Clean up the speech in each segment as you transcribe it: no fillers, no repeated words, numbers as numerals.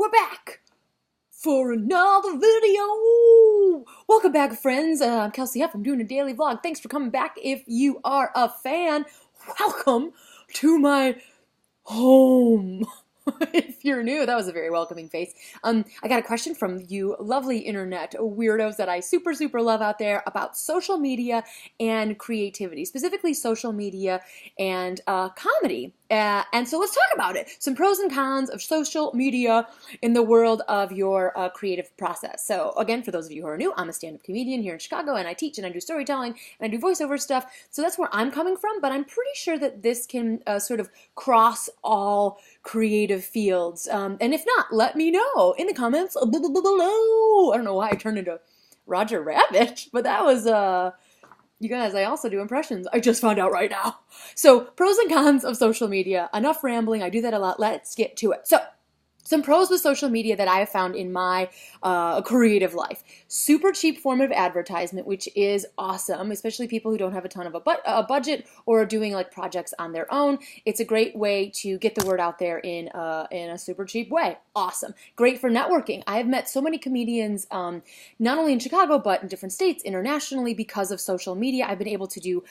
we're back for another video. Welcome back, friends. I'm Kelsie Huff. I'm doing a daily vlog. Thanks for coming back. If you are a fan, welcome to my home. If you're new, that was a very welcoming face. I got a question from you lovely internet weirdos that I super love out there about social media and creativity, specifically social media and comedy. And so let's talk about it. Some pros and cons of social media in the world of your creative process. So again, for those of you who are new, I'm a stand-up comedian here in Chicago, and I teach and I do storytelling and I do voiceover stuff. So that's where I'm coming from, but I'm pretty sure that this can sort of cross all creative fields. And if not, let me know in the comments below. I don't know why I turned into Roger Rabbit, but that was you guys, I also do impressions. I just found out right now. So, pros and cons of social media. Enough rambling. I do that a lot. Let's get to it. So, some pros with social media that I have found in my creative life. Super cheap form of advertisement, which is awesome, especially people who don't have a ton of a budget or are doing like projects on their own. It's a great way to get the word out there in a super cheap way. Awesome. Great for networking. I have met so many comedians, not only in Chicago, but in different states, internationally, because of social media. I've been able to do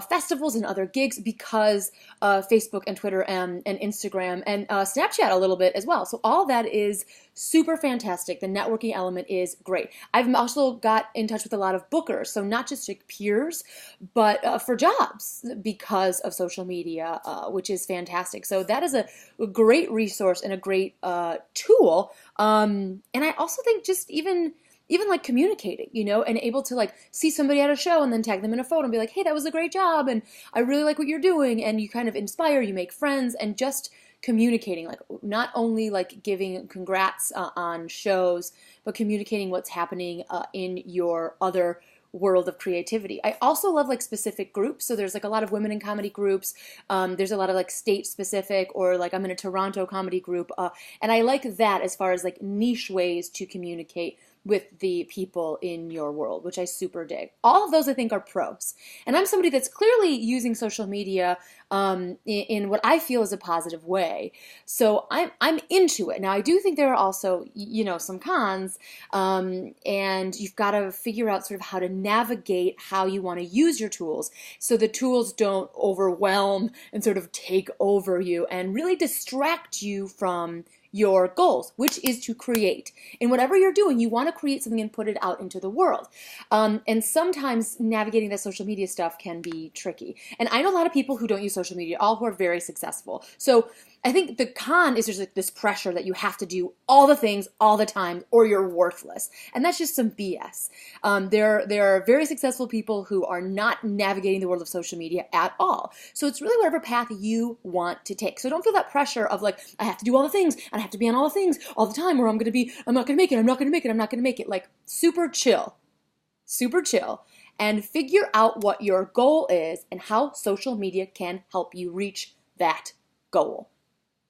festivals and other gigs because of Facebook and Twitter and Instagram and Snapchat a little bit as well. So all that is super fantastic. The networking element is great. I've also got in touch with a lot of bookers, so not just like peers, but for jobs because of social media, which is fantastic. So that is a great resource and a great tool. And I also think just even like communicating, you know, and able to like see somebody at a show and then tag them in a photo and be like, hey, that was a great job, and I really like what you're doing, and you kind of inspire, you make friends, and just communicating, like not only like giving congrats on shows, but communicating what's happening in your other world of creativity. I also love like specific groups. So there's like a lot of women in comedy groups. There's a lot of like state specific, or like I'm in a Toronto comedy group. And I like that as far as like niche ways to communicate with the people in your world, which I super dig. All of those I think are pros. And I'm somebody that's clearly using social media in what I feel is a positive way. So I'm into it. Now I do think there are also, you know, some cons, and you've got to figure out sort of how to navigate how you want to use your tools so the tools don't overwhelm and sort of take over you and really distract you from your goals, which is to create. In whatever you're doing, you want to create something and put it out into the world. And sometimes navigating that social media stuff can be tricky. And I know a lot of people who don't use social media, all who are very successful. So I think the con is there's like this pressure that you have to do all the things all the time or you're worthless. And that's just some BS. There are very successful people who are not navigating the world of social media at all. So it's really whatever path you want to take. So don't feel that pressure of like, I have to do all the things and I have to be on all the things all the time, or I'm not going to make it, I'm not going to make it. Like super chill, and figure out what your goal is and how social media can help you reach that goal.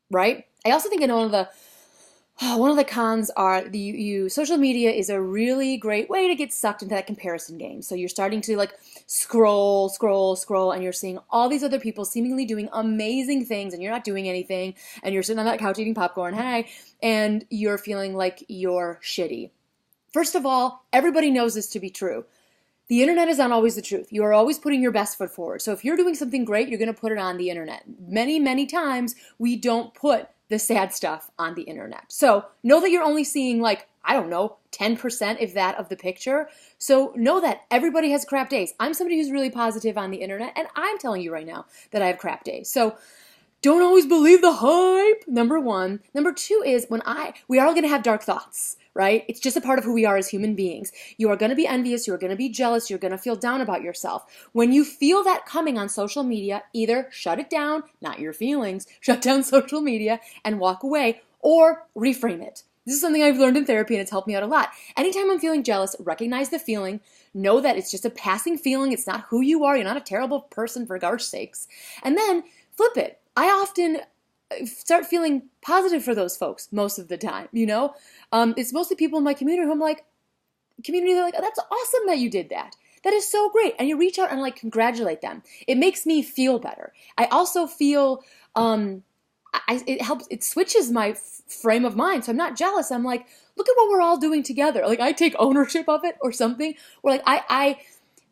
Right? I also think one of the cons are social media is a really great way to get sucked into that comparison game. So you're starting to like scroll, and you're seeing all these other people seemingly doing amazing things, and you're not doing anything, and you're sitting on that couch eating popcorn, hey, and you're feeling like you're shitty. First of all, everybody knows this to be true. The internet is not always the truth. You are always putting your best foot forward. So if you're doing something great, you're going to put it on the internet. Many times we don't put the sad stuff on the internet. So know that you're only seeing like, I don't know, 10% if that of the picture. So know that everybody has crap days. I'm somebody who's really positive on the internet, and I'm telling you right now that I have crap days. So don't always believe the hype, number one. Number two is we are all going to have dark thoughts, right? It's just a part of who we are as human beings. You are going to be envious. You're going to be jealous. You're going to feel down about yourself. When you feel that coming on social media, either shut it down, not your feelings, shut down social media and walk away, or reframe it. This is something I've learned in therapy, and it's helped me out a lot. Anytime I'm feeling jealous, recognize the feeling. Know that it's just a passing feeling. It's not who you are. You're not a terrible person, for gosh sakes. And then flip it. I often start feeling positive for those folks most of the time, you know? It's mostly people in my community who I'm like, they're like, oh, that's awesome that you did that. That is so great. And you reach out and like congratulate them. It makes me feel better. I also feel it helps, it switches my frame of mind. So I'm not jealous. I'm like, look at what we're all doing together. Like I take ownership of it or something. Or like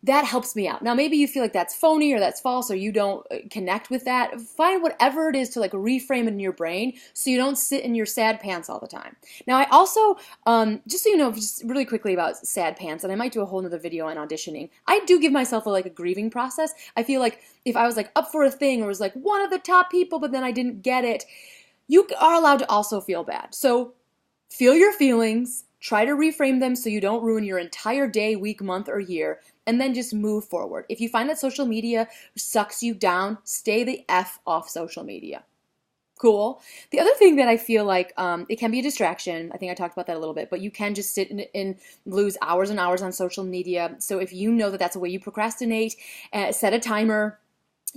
that helps me out. Now, maybe you feel like that's phony or that's false or you don't connect with that. Find whatever it is to like reframe it in your brain so you don't sit in your sad pants all the time. Now, I also, just so you know, just really quickly about sad pants, and I might do a whole nother video on auditioning. I do give myself like a grieving process. I feel like if I was like up for a thing or was like one of the top people, but then I didn't get it, you are allowed to also feel bad. So feel your feelings. Try to reframe them so you don't ruin your entire day, week, month, or year, and then just move forward. If you find that social media sucks you down, stay the F off social media. Cool. The other thing that I feel like it can be a distraction. I think I talked about that a little bit, but you can just sit and lose hours and hours on social media. So if you know that that's a way you procrastinate, set a timer.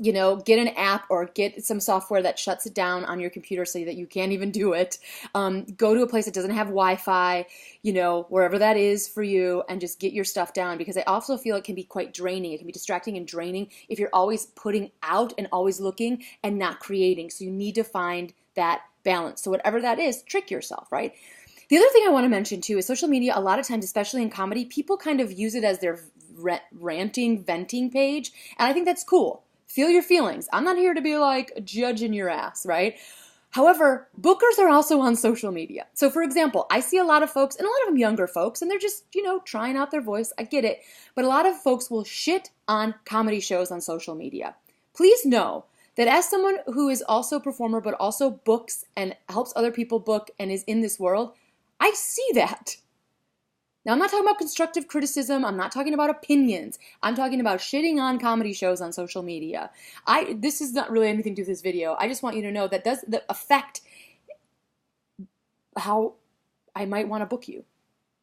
You know, get an app or get some software that shuts it down on your computer so that you can't even do it. Go to a place that doesn't have Wi-Fi, you know, wherever that is for you, and just get your stuff down, because I also feel it can be quite draining. It can be distracting and draining if you're always putting out and always looking and not creating. So you need to find that balance. So whatever that is, trick yourself, right? The other thing I want to mention too is social media. A lot of times, especially in comedy, people kind of use it as their ranting, venting page. And I think that's cool. Feel your feelings. I'm not here to be like judging your ass, right? However, bookers are also on social media. So for example, I see a lot of folks, and a lot of them younger folks, and they're just, you know, trying out their voice. I get it. But a lot of folks will shit on comedy shows on social media. Please know that as someone who is also a performer, but also books and helps other people book and is in this world, I see that. Now, I'm not talking about constructive criticism. I'm not talking about opinions. I'm talking about shitting on comedy shows on social media. This is not really anything to do with this video. I just want you to know that does affect how I might want to book you.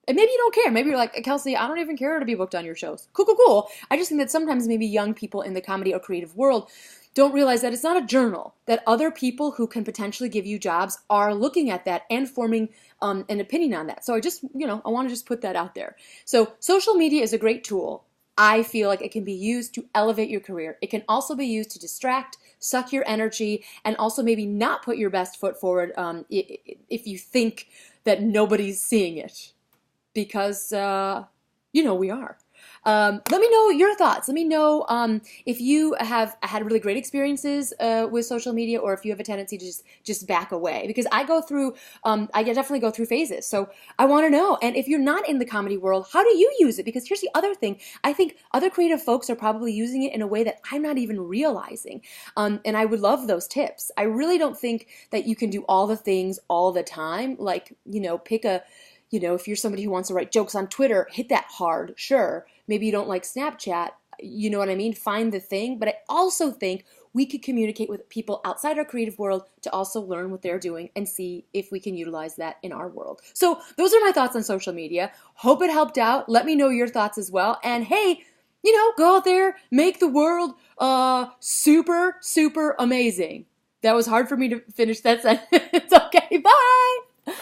And maybe you don't care. Maybe you're like, Kelsie, I don't even care to be booked on your shows. Cool, cool, cool. I just think that sometimes maybe young people in the comedy or creative world don't realize that it's not a journal, that other people who can potentially give you jobs are looking at that and forming an opinion on that. So I just, you know, I want to just put that out there. So social media is a great tool. I feel like it can be used to elevate your career. It can also be used to distract, suck your energy, and also maybe not put your best foot forward if you think that nobody's seeing it. Because, you know, we are. Let me know your thoughts. Let me know if you have had really great experiences with social media, or if you have a tendency to just back away. Because I go through, I definitely go through phases. So I want to know. And if you're not in the comedy world, how do you use it? Because here's the other thing. I think other creative folks are probably using it in a way that I'm not even realizing. And I would love those tips. I really don't think that you can do all the things all the time. Like, you know, if you're somebody who wants to write jokes on Twitter, hit that hard, sure. Maybe you don't like Snapchat, you know what I mean? Find the thing. But I also think we could communicate with people outside our creative world to also learn what they're doing and see if we can utilize that in our world. So those are my thoughts on social media. Hope it helped out. Let me know your thoughts as well. And hey, you know, go out there, make the world super, super amazing. That was hard for me to finish that sentence. Okay, bye.